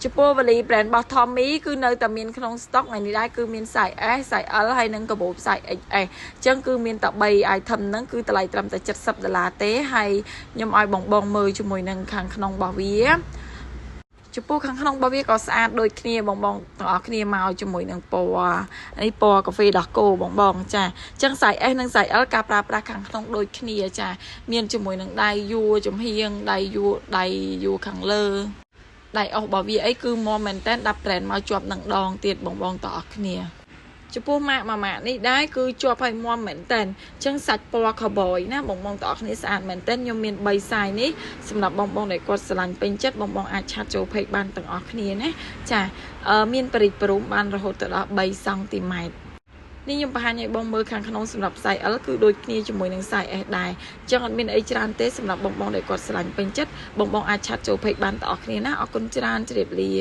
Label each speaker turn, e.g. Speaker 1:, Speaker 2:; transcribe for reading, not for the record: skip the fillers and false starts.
Speaker 1: ចំពោះវ៉ាលី brand របស់ Tommy គឺនៅតែមានក្នុង stock ថ្ងៃនេះដែរគឺមាន size S size L ហើយនិងកាបូប size XS អញ្ចឹងគឺមានតែ3 item ហ្នឹងគឺតម្លៃត្រឹមតែ$70ទេហើយខ្ញុំឲ្យបងមើលជាមួយនឹងខាងក្នុងរបស់វាចំពោះខាងក្នុងរបស់វាក៏ស្អាតដូចគ្នាបងទាំងអស់គ្នាមកជាមួយនឹងពណ៌នេះពណ៌កាហ្វេដោះគោបងចាអញ្ចឹង size S និង size L ការប្រើប្រាស់ខាងក្នុងដូចគ្នាចាមានជាមួយនឹងដៃយួរចំហៀងដៃយួរខាងលើដៃអស់របស់វាអីគឺមកមែនតើ10 brand មកជាប់នឹងដងទៀតបងទាំងអស់គ្នាចំពោះម៉ាកនេះដែរគឺជាប់ឲ្យមាំមែនតើអញ្ចឹងសាច់ពណ៌ cowboy ណាបងទាំងអស់គ្នាស្អាតមែនតើខ្ញុំមាន3 size នេះសម្រាប់បងដែលគាត់ស្រឡាញ់ពេញចិត្តបងអាចឆាត់ចូល page បានទាំងអស់គ្នាណាចាមានបរិយាព្រំបានរហូតដល់3សង់ទីម៉ែត្រនេះខ្ញុំបង្ហាញឲ្យបងមើលខាងក្នុងសម្រាប់ size L គឺដូចគ្នាជាមួយនឹង size S ដែរអញ្ចឹងអត់មានអីច្រើនទេសម្រាប់បងដែលគាត់ស្រឡាញ់ពេញចិត្តបងអាចឆាត់ចូល page បានទាំងអស់គ្នាណាអរគុណច្រើនជម្រាបលា